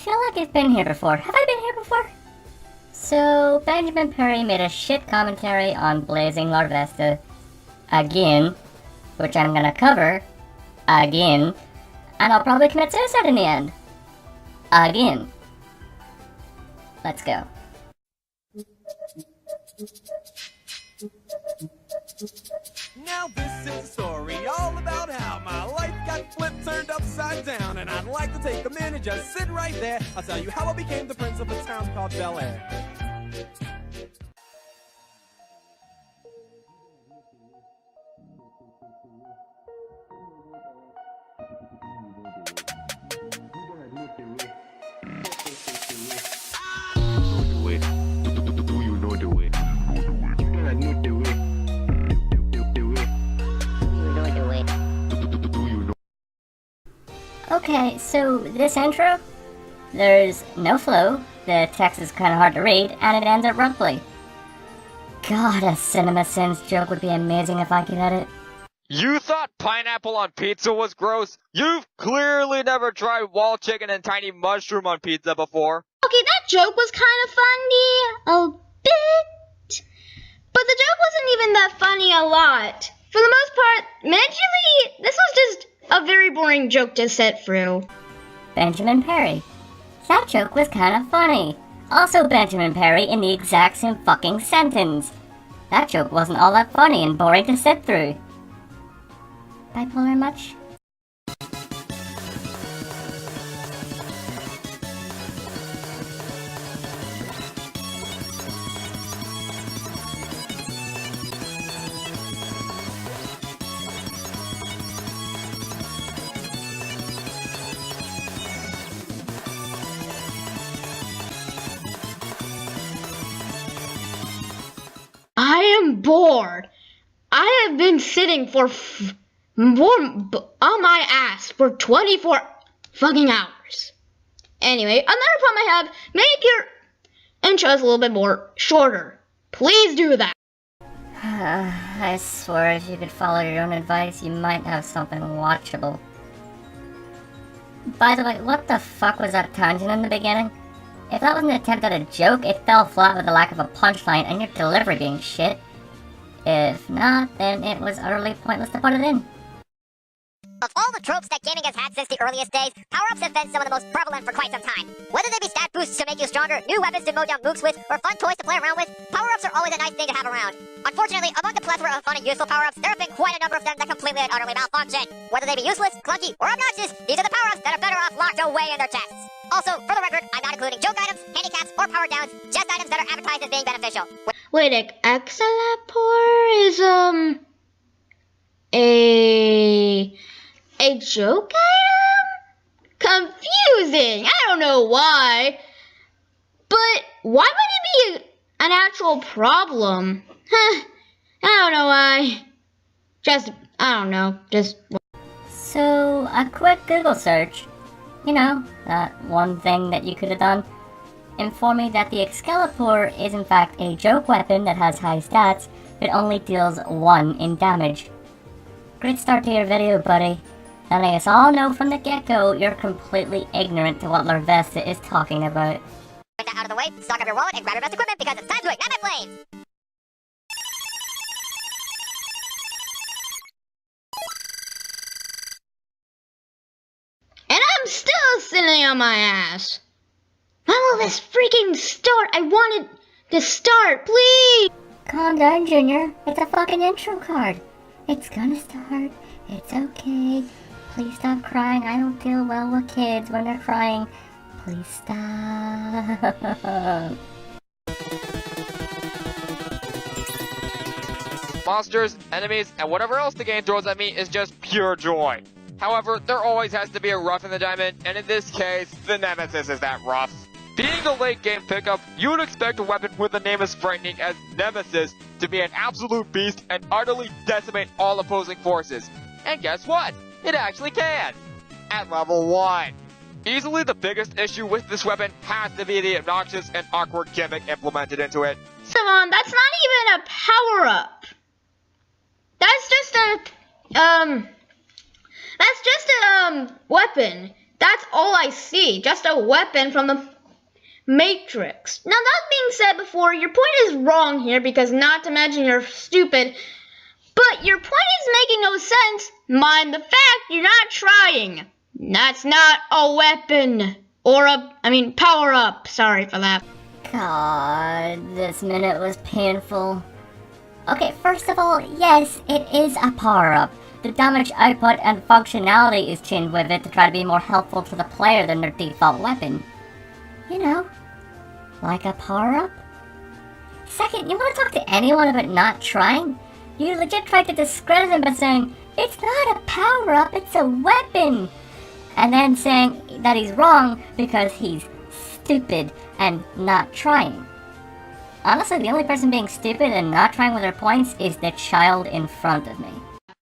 feel like I've been here before. Have I been here before? So, Benjamin Perry made a shit commentary on Blazing Larvesta again, which I'm gonna cover again, and I'll probably commit suicide in the end. Again. Let's go. Now this is a story all about how my life got flipped, turned upside down, and I'd like to take a minute, just sit right there. I'll tell you how I became the prince of a town called Bel Air. Okay, so this intro, there's no flow, the text is kind of hard to read, and it ends abruptly. God, a CinemaSins joke would be amazing if I could edit. You thought pineapple on pizza was gross? You've clearly never tried wall chicken and tiny mushroom on pizza before. Okay, that joke was kind of funny, a bit, but the joke wasn't even that funny a lot. For the most part, mentally, this was just a very boring joke to sit through. Benjamin Perry. That joke was kind of funny. Also Benjamin Perry in the exact same fucking sentence. That joke wasn't all that funny and boring to sit through. Bipolar much? I am bored. I have been sitting for on my ass for 24 fucking hours. Anyway, another problem I have, make your intros a little bit more shorter. Please do that. I swear if you could follow your own advice, you might have something watchable. By the way, what the fuck was that tangent in the beginning? If that was an attempt at a joke, it fell flat with the lack of a punchline and your delivery being shit. If not, then it was utterly pointless to put it in. Of all the tropes that gaming has had since the earliest days, power-ups have been some of the most prevalent for quite some time. Whether they be stat boosts to make you stronger, new weapons to mow down mooks with, or fun toys to play around with, power-ups are always a nice thing to have around. Unfortunately, among the plethora of fun and useful power-ups, there have been quite a number of them that completely and utterly malfunction. Whether they be useless, clunky, or obnoxious, these are the power-ups that are better off locked away in their chests. Also, for the record, I'm not including joke items, handicaps, or power downs, just items that are advertised as being beneficial. Wait, Excellapor is, a joke item? Confusing! I don't know why. But why would it be an actual problem? I don't know why. I don't know. So, a quick Google search. You know, that one thing that you could have done. Inform me that the Excalibur is in fact a joke weapon that has high stats, but only deals 1 in damage. Great start to your video, buddy. And I guess all know from the get-go, you're completely ignorant to what Larvesta is talking about. Get that out of the way, stock up your wallet, and grab your best equipment because it's time to ignite my flames! And I'm still sitting on my ass. When will this freaking start? I want it to start, please! Calm down, Junior. It's a fucking intro card. It's gonna start. It's okay. Please stop crying. I don't deal well with kids when they're crying. Please stop. Monsters, enemies, and whatever else the game throws at me is just pure joy. However, there always has to be a rough in the diamond, and in this case, the Nemesis is that rough. Being a late game pickup, you would expect a weapon with a name as frightening as Nemesis to be an absolute beast and utterly decimate all opposing forces. And guess what? It actually can! At level 1. Easily the biggest issue with this weapon has to be the obnoxious and awkward gimmick implemented into it. Come on, that's not even a power-up. That's just a weapon. That's all I see, just a weapon from the Matrix. Now that being said before, your point is wrong here because not to mention you're stupid, but your point is making no sense. Mind the fact you're not trying. That's not a weapon. Or power up. Sorry for that. God, this minute was painful. Okay, first of all, yes, it is a power-up. The damage output and functionality is changed with it to try to be more helpful to the player than their default weapon. You know, like a power-up. Second, you want to talk to anyone about not trying? You legit tried to discredit him by saying, it's not a power-up, it's a weapon! And then saying that he's wrong because he's stupid and not trying. Honestly, the only person being stupid and not trying with their points is the child in front of me.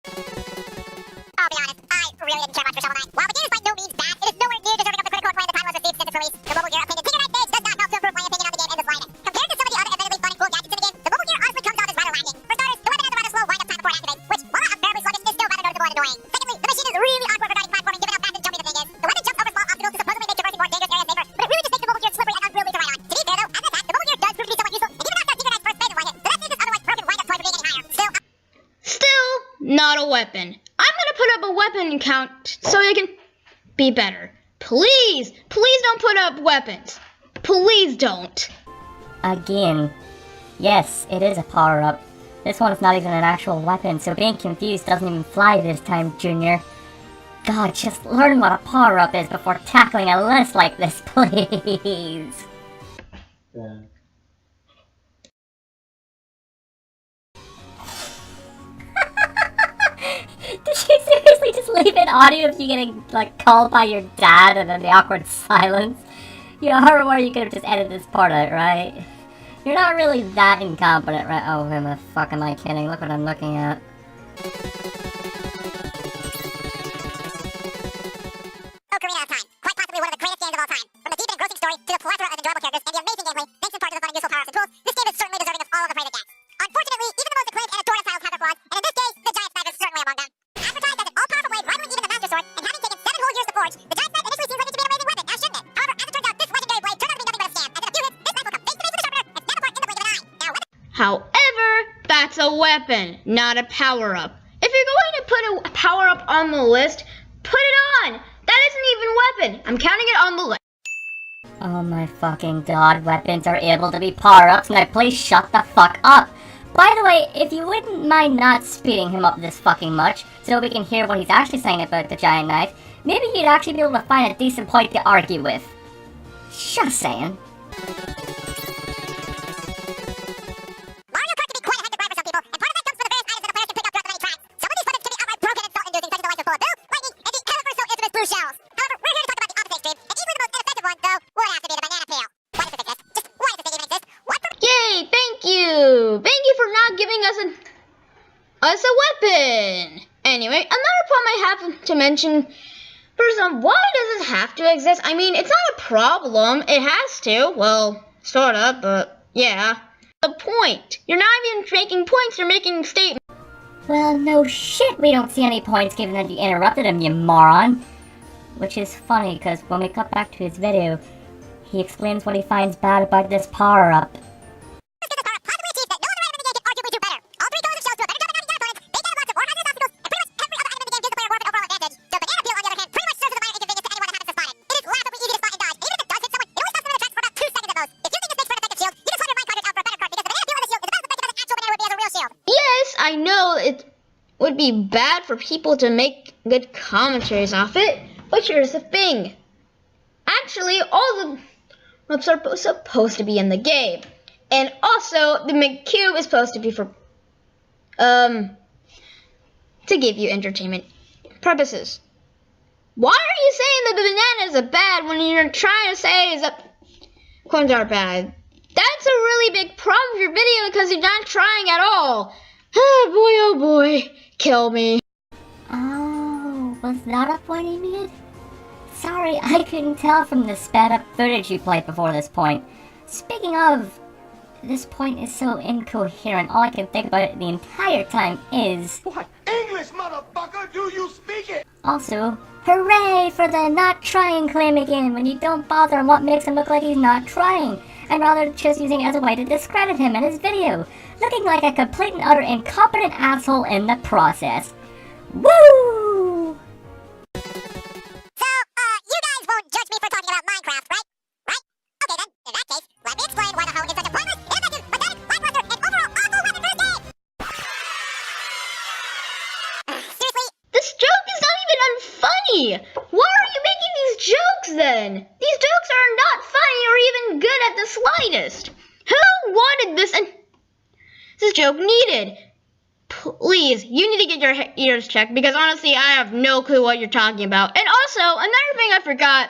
I'll be honest, I really didn't care much for Shovel Knight. While the game is by no means bad, it is nowhere near deserving of the critical acclaim the title of the extended release. The Mobile Gear opinion Tiger Knight Days does not help to improve my opinion on the game in the slightest. Compared to some of the other admittedly fun and cool gadgets in the game, the Mobile Gear honestly comes off as rather lacking. For starters, the weapon has a rather slow wind-up time before it activates, which, while not unbearably sluggish, is still rather noticeable and annoying. Secondly, the machine is really awkward regarding platforming given how fast and jumpy the thing is. The weapon jumps over small obstacles to supposedly make traversing more dangerous areas safer, but it really just makes the Mobile Gear slippery and unwieldy to ride on. To be fair though, as an attack, the Mobile Gear does prove to be somewhat useful, and even outside Tiger Knight's first phase of lighting, so that makes this otherwise broken wind-up toy for being any higher. Still not a weapon. I'm gonna put up a weapon count so it can be better. Please don't put up weapons. Please don't. Again, yes, it is a power-up. This one is not even an actual weapon, so being confused doesn't even fly this time, Junior. God, just learn what a power-up is before tackling a list like this, please. Yeah. Did you seriously just leave an audio of you getting, called by your dad and then the awkward silence? You know, or you could have just edited this part out, right? You're not really that incompetent, right? Oh, who the fuck am I kidding? Look what I'm looking at. Ocarina of Time, quite possibly one of the greatest games of all time. From the deep and engrossing story to the plethora of enjoyable characters and the amazing gameplay, thanks in part to the fun and useful powers and tools, this game is certainly deserving of all of the praise it gets. Unfortunately, even the most acclaimed and adored styles have their flaws, and in this case, the Giant Knife is certainly among them. Advertised as an all-powerful blade rivaling even the Master Sword, and having taken 7 whole years to forge, the Giant Knife initially seems like it should be an amazing weapon, now shouldn't it? However, as it turns out, this legendary blade turned out to be nothing but a scam, as in a few hits, this knife will come face to face with the sharpener and snap apart in the blink of an eye. Now, However, that's a weapon, not a power-up. If you're going to put a power-up on the list, put it on. That isn't even a weapon. I'm counting it on the list. Oh my fucking god, weapons are able to be power-ups, now please shut the fuck up! By the way, if you wouldn't mind not speeding him up this fucking much, so we can hear what he's actually saying about the giant knife, maybe you'd actually be able to find a decent point to argue with. Just saying. Mario Kart can be quite a hectic ride for some people, and part of that comes from the various items that the players can pick up throughout the many tracks. Some of these weapons can be outright broken and fault-inducing, such as the likes of Bullet Bill, Lightning, and the ever-so infamous blue shells. However, we're here to talk about the opposite extreme, and easily the most ineffective one, though, would have to be the banana peel. Why does this exist? Just why does this thing even exist? What for— Yay, thank you. Thank you for not giving us a weapon. Anyway, another problem I have to mention. First off, why does it have to exist? I mean, it's not a problem. It has to. Well, sort of, but yeah. The point. You're not even making points, you're making statements. Well, no shit, we don't see any points given that you interrupted him, you moron. Which is funny, because when we cut back to his video, he explains what he finds bad about this power-up. This power possibly achieves that no other item in the game can arguably do better. All 3 colors of shells do a better job at knocking down opponents, they get lots of more hazardous obstacles, and pretty much every other item in the game gives the player more of an overall advantage. The banana peel, on the other hand, pretty much serves as a minor inconvenience to anyone that happens to spot it. It is laughably easy to spot and dodge, and even if it does hit someone, it only stops them in their tracks for about 2 seconds at most. If you think this makes for an effective shield, you just swap your mind cartridge out for a better card, because the banana peel on the shield is about as effective as an actual banana would be as a real shield. Yes, I know it would be bad for people to make good commentaries off it, but here's the thing. Actually, all the ropes are supposed to be in the game. And also, the McCube is supposed to be for, to give you entertainment purposes. Why are you saying that the bananas are bad when you're trying to say is that coins are bad? That's a really big problem for your video because you're not trying at all. Oh boy, kill me. Oh, was that a point he made? Sorry, I couldn't tell from the sped up footage you played before this point. Speaking of, this point is so incoherent, all I can think about it the entire time is... What English, motherfucker, do you speak it? Also, Hooray for the not trying claim again when you don't bother on what makes him look like he's not trying, and rather just using it as a way to discredit him in his video, looking like a complete and utter incompetent asshole in the process. Woo! So, you guys won't judge me for talking about Minecraft, right? Right? Okay then, in that case, let me explain why the hoe is such a pointless, ineffective, pathetic, lackluster, and overall awful weapon for this game! Seriously? This joke is not even unfunny! Why are you making these jokes then? These jokes are not funny or even good at the slightest. Who wanted this and this joke needed? Please, you need to get your ears checked because honestly, I have no clue what you're talking about. And also, another thing I forgot.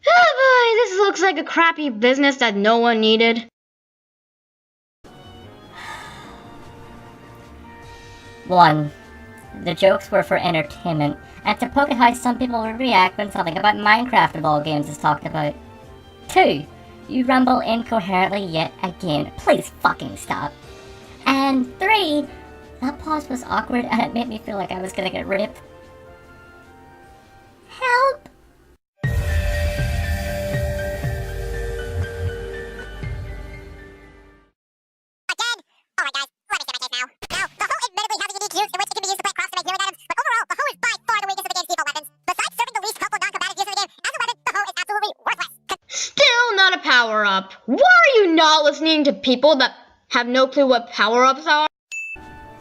Oh boy, this looks like a crappy business that no one needed. One, the jokes were for entertainment, and to poke at how some people would react when something about Minecraft of all games is talked about. 2, you rumble incoherently yet again. Please fucking stop. And 3, that pause was awkward and it made me feel like I was gonna get ripped. Help! Again? Alright guys, let me state my case now. Now, the hoe admittedly has a unique use in which it can be used to plant crops to make healing items, but overall, the hoe is by far the weakest of the game's default weapons. Besides serving the least helpful non-combative use of the game, as a weapon, the hoe is absolutely worthless. Still not a power-up. Why are you not listening to people that have no clue what power-ups are?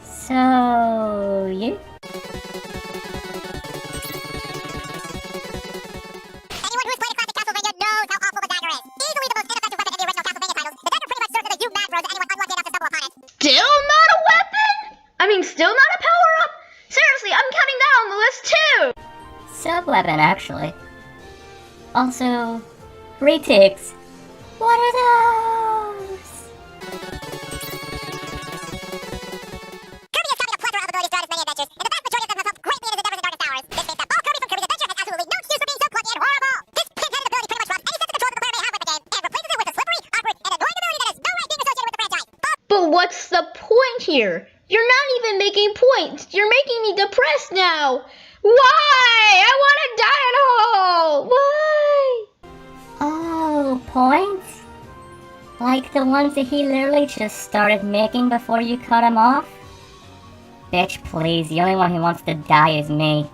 So, you? Anyone who's played a classic Castlevania knows how awful the dagger is. Easily the most ineffective weapon in the original Castlevania titles, the dagger pretty much serves as a you mad bros to anyone unlucky enough to stumble upon it. Still not a weapon? I mean, still not a power-up? Seriously, I'm counting that on the list too! Sub-weapon, actually. Also, retakes. What are those? Kirby has copied a plethora of abilities throughout his many adventures, and the vast majority of them have helped greatly in his endeavors in Darkest Hours. This means that all Kirby from Kirby's Adventure has absolutely no excuse for being so clunky and horrible. This pin-headed ability pretty much robs any sense of control that the player may have with the game, and replaces it with a slippery, awkward, and annoying ability that has no right being associated with the franchise. But what's the point here? You're not even making points. You're making me depressed now. Why? I want to die at all. Why? Oh, points? Like the ones that he literally just started making before you cut him off? Bitch, please, the only one who wants to die is me.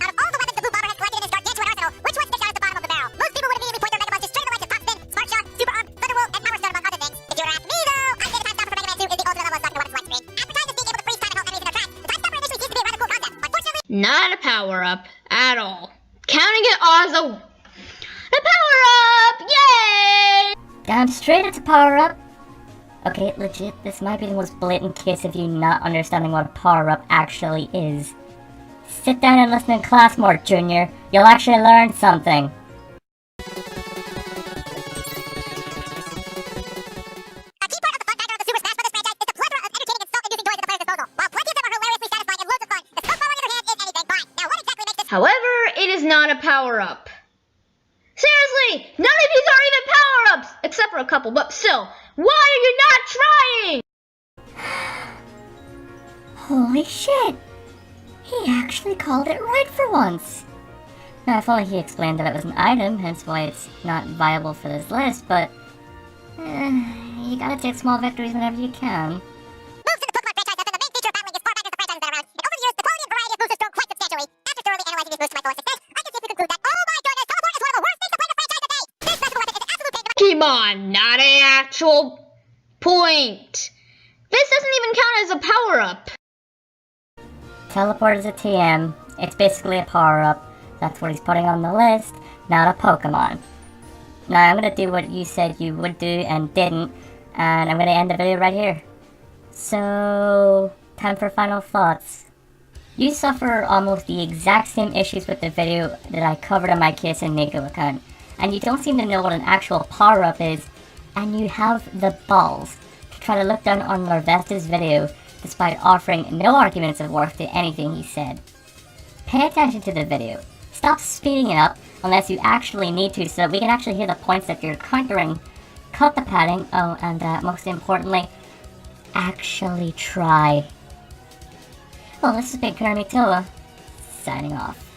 Out of all the weapons the Blue Bomber has collected in his gargantuan arsenal, which one sticks out at the bottom of the barrel? Most people would immediately point their Mega Punches straight at the likes of Top Spin, Smart Shot, Super Arm, Thunderbolt, and Power Stone among other things. If you were to ask me though, I'd say the Time Stopper for Mega Man 2 is the ultimate level of sucking a weapon select screen. After time just being able to freeze time and halt enemies in their tracks, the Time Stopper initially seems to be a rather cool concept. Unfortunately, Not a power-up at all. Counting it as a power-up. Yay! Damn straight it's a power-up. Okay, legit, this might be the most blatant case of you not understanding what a power-up actually is. Sit down and listen in class more, Junior. You'll actually learn something. a key part of the fun factor of the Super Smash Bros. Franchise is the plethora of entertaining and salt-inducing toys at the player's disposal. While plenty of them are hilariously satisfying and loads of fun, the Smoke Ball on the other hand is anything but. Now what exactly makes this However, it is not a power-up. Seriously, none of these are even power-ups, except for a couple, but still, why are you not trying? Holy shit! He actually called it right for once. Now, if only he explained that it was an item, hence why it's not viable for this list, but... you gotta take small victories whenever you can. moves in the Pokemon franchise have been the main feature of battling as far back as the franchise has been around. And over the years, the quality and variety of moves has grown quite substantially. After thoroughly analyzing these moves to my fullest extent, I can safely conclude that, oh my goodness, Teleport is one of the worst things to play the franchise today! This festival weapon is an absolute pain to Come on, not an actual point. This doesn't even count as a power-up. Teleport is a TM. It's basically a power-up. That's what he's putting on the list, not a Pokemon. Now, I'm gonna do what you said you would do and didn't, and I'm gonna end the video right here. So, time for final thoughts. You suffer almost the exact same issues with the video that I covered on my Kiss and Nico account, and you don't seem to know what an actual power-up is, and you have the balls to try to look down on Larvesta's video despite offering no arguments of worth to anything he said. Pay attention to the video. Stop speeding it up unless you actually need to so that we can actually hear the points that you're countering. Cut the padding, oh, and most importantly, actually try. Well, this has been Kurome Towa, signing off.